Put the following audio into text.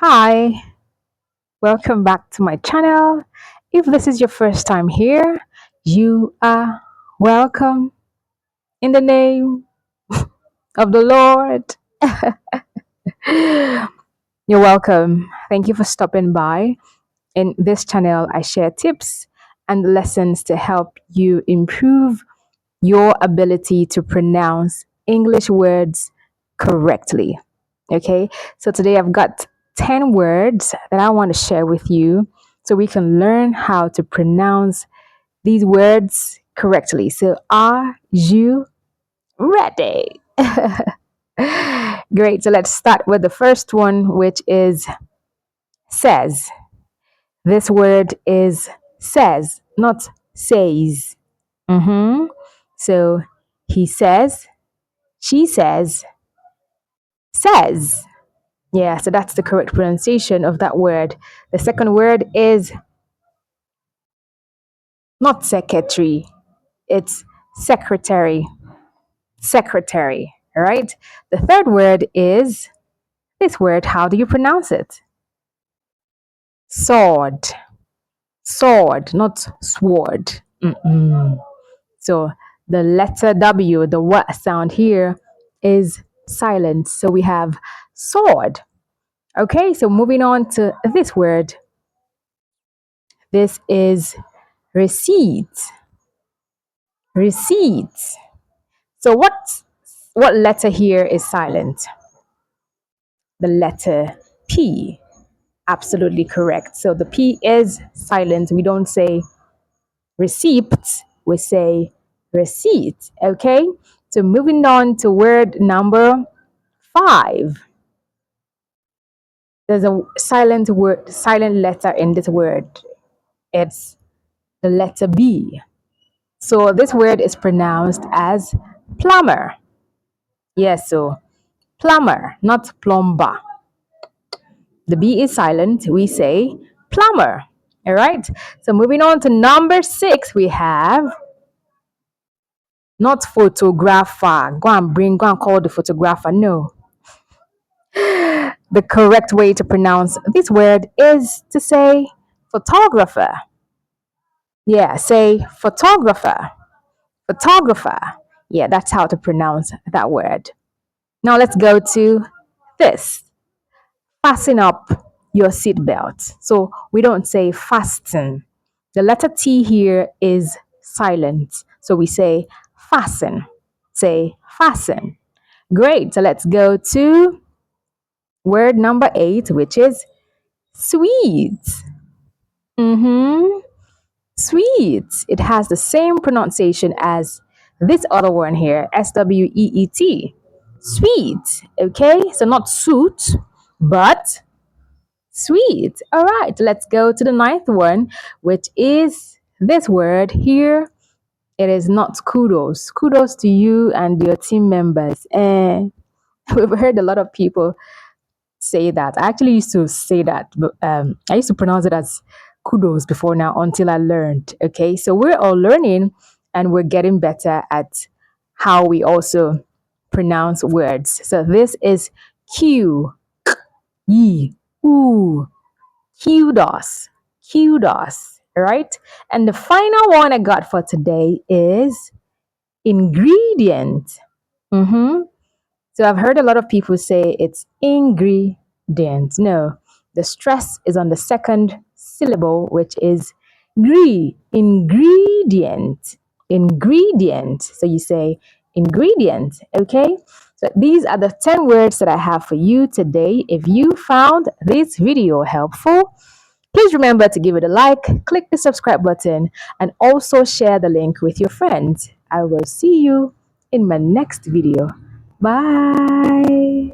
Hi, welcome back to my channel. If this is your first time here, you are welcome in the name of the Lord. You're welcome. Thank you for stopping by. In this channel, I share tips and lessons to help you improve your ability to pronounce English words correctly. Okay, so today I've got 10 words that I want to share with you so we can learn how to pronounce these words correctly. So, are you ready? Great, so let's start with the first one, which is says. This word is says, not says. So, he says, she says. Yeah, so that's the correct pronunciation of that word. The second word is not secretary, it's secretary. Secretary. All right. The third word is this word. How do you pronounce it? Sword. Sword, not sword. So the letter W, the what sound here is silent. So we have sword. Okay, so moving on to this word. This is receipt. Receipt. So what letter here is silent? The letter P. Absolutely correct. So the P is silent. We don't say receipt, we say receipt. Okay? So moving on to word number 5. There's a silent letter in this word. It's the letter B. So this word is pronounced as plumber. Yes, so plumber, not plumber. The B is silent. We say plumber. All right. So moving on to number 6, we have not photographer. Go and call the photographer. No. The correct way to pronounce this word is to say photographer. Yeah, say photographer. Photographer. Yeah, that's how to pronounce that word. Now let's go to this. Fasten up your seatbelt. So we don't say fasten. The letter T here is silent. So we say fasten. Say fasten. Great. So let's go to word number 8, which is sweet. Mm-hmm. Sweet. It has the same pronunciation as this other one here, SWEET. Sweet. Okay. So not suit, but sweet. All right, let's go to the ninth one, which is this word here. It is not kudos. Kudos to you and your team members. We've heard a lot of people say that. I actually used to say that, but I used to pronounce it as kudos before now until I learned. Okay, so we're all learning and we're getting better at how we also pronounce words. So this is Q, Y, ooh. Kudos. Kudos. Right? And the final one I got for today is ingredient. Mm-hmm. So I've heard a lot of people say it's ingredient. No, the stress is on the second syllable, which is ingredient. Ingredient. So you say ingredient. Okay. So these are the 10 words that I have for you today. If you found this video helpful, please remember to give it a like, click the subscribe button, and also share the link with your friends. I will see you in my next video. Bye.